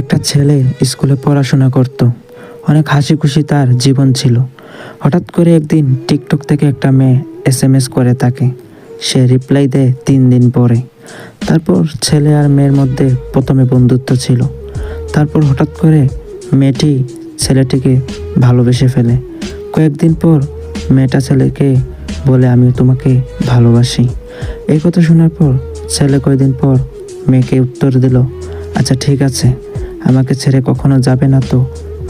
একটা ছেলে স্কুলে পড়াশোনা করত। অনেক হাসি খুশি তার জীবন ছিল। হঠাৎ করে একদিন টিকটক থেকে একটা মেয়ে এসএমএস করে তাকে। সে রিপ্লাই দেয় 3 দিন পরে। তারপর ছেলে আর মেয়ের মধ্যে প্রথমে বন্ধুত্ব ছিল। তারপর হঠাৎ করে মেয়েটি ছেলেটিকে ভালোবেসে ফেলে। কয়েকদিন পর মেয়েটা ছেলেকে বলে, আমি তোমাকে ভালোবাসি। এই কথা শোনার পর ছেলে কয়েকদিন পর মেয়েকে উত্তর দিল, আচ্ছা ঠিক আছে, আমাকে ছেড়ে কখনো যাবে না তো?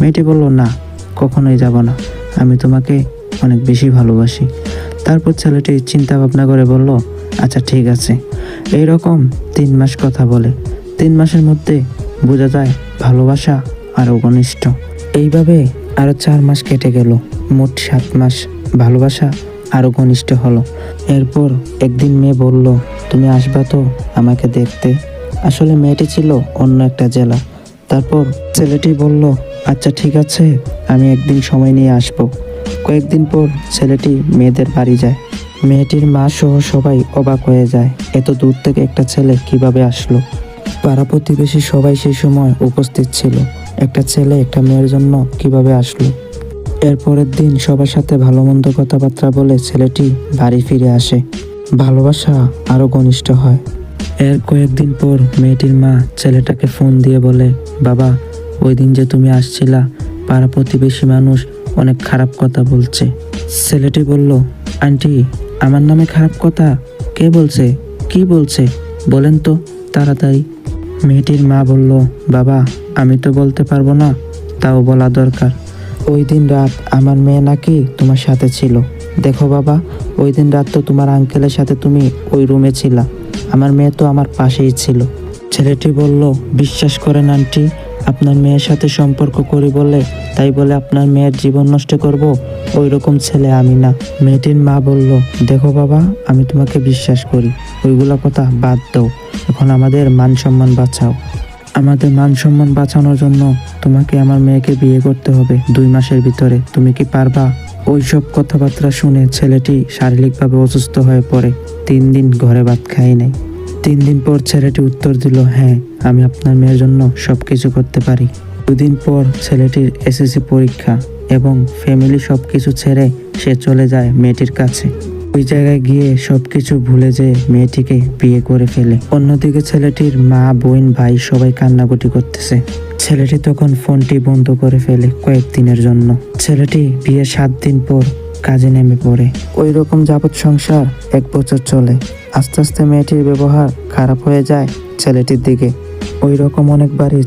মেয়েটি বলল, না, কখনোই যাব না, আমি তোমাকে অনেক বেশি ভালোবাসি। তারপর ছেলেটি চিন্তা ভাবনা করে বলল, আচ্ছা ঠিক আছে। এইরকম 3 মাস কথা বলে। 3 মাসের মধ্যে বোঝা যায় ভালোবাসা আরও ঘনিষ্ঠ। এইভাবে আরও 4 মাস কেটে গেল। মোট 7 মাস ভালোবাসা আরও ঘনিষ্ঠ হলো। এরপর একদিন মেয়ে বলল, তুমি আসবা তো আমাকে দেখতে? আসলে মেয়েটি ছিল অন্য একটা জেলা। তারপর ছেলেটি বলল, আচ্ছা ঠিক আছে, আমি একদিন সময় নিয়ে আসব। কয়েকদিন পর ছেলেটি মেয়েদের বাড়ি যায়। মেয়েটির মা সহ সবাই অবাক হয়ে যায়, এত দূর থেকে একটা ছেলে কিভাবে আসলো। পাড়া প্রতিবেশী সবাই সেই সময় উপস্থিত ছিল। একটা ছেলে একটা মেয়ের জন্য কিভাবে আসলো। এরপরের দিন সবার সাথে ভালো মন্দ কথাবার্তা বলে ছেলেটি বাড়ি ফিরে আসে। ভালোবাসা আরও ঘনিষ্ঠ হয়। এর কয়েকদিন পর মেয়েটির মা ছেলেটাকে ফোন দিয়ে বলে, বাবা, ওই দিন যে তুমি আসছিলা, পাড়া প্রতিবেশী মানুষ অনেক খারাপ কথা বলছে। ছেলেটি বলল, আন্টি, আমার নামে খারাপ কথা? কে বলছে? কি বলছে বলেন তো তাড়াতাড়ি। মেয়েটির মা বলল, বাবা, আমি তো বলতে পারবো না, তাও বলা দরকার। ওই দিন রাত আমার মেয়ে নাকি তোমার সাথে ছিল। দেখো বাবা, ওই দিন রাত তো তোমার আঙ্কেলের সাথে তুমি ওই রুমে ছিলা। আমার মেয়ে তো আমার পাশেই ছিল। ছেলেটি বলল, বিশ্বাস করেন আন্টি, আপনার মেয়ের সাথে সম্পর্ক করি বলে তাই বলে আপনার মেয়ের জীবন নষ্ট করব? ওই রকম ছেলে আমি না। মেয়েটির মা বলল, দেখো বাবা, আমি তোমাকে বিশ্বাস করি, ওইগুলো কথা বাদ দাও, এখন আমাদের মান সম্মান বাঁচাও। আমাদের মান সম্মান বাঁচানোর জন্য তোমাকে আমার মেয়েকে বিয়ে করতে হবে 2 মাসের ভিতরে। তুমি কি পারবা? ওইসব কথাবার্তা শুনে ছেলেটি শারীরিকভাবে অসুস্থ হয়ে পড়ে। 3 দিন ঘরে ভাত খায় নাই। 3 দিন পর ছেলেটি উত্তর দিল, হ্যাঁ, আমি আপনার মেয়ের জন্য সবকিছু করতে পারি। 2 দিন পর ছেলেটির এসএসসি পরীক্ষা এবং ফ্যামিলি সবকিছু ছেড়ে সে চলে যায় মেয়েটির কাছে। ওই জায়গায় গিয়ে সবকিছু ভুলে যেয়ে মেয়েটিকে বিয়ে করে ফেলে। অন্যদিকে ছেলেটির মা, বোন, ভাই সবাই কান্নাকাটি করতেছে। ছেলেটি তখন ফোনটি বন্ধ করে ফেলে কয়েকদিনের জন্য। ছেলেটি বিয়ে 7 দিন পর কাজে নেমে পড়ে। ওই রকম যাবৎ সংসার 1 বছর চলে। আস্তে আস্তে মেয়েটির ব্যবহার খারাপ হয়ে যায় ছেলেটির দিকে। ওই রকম অনেকবারই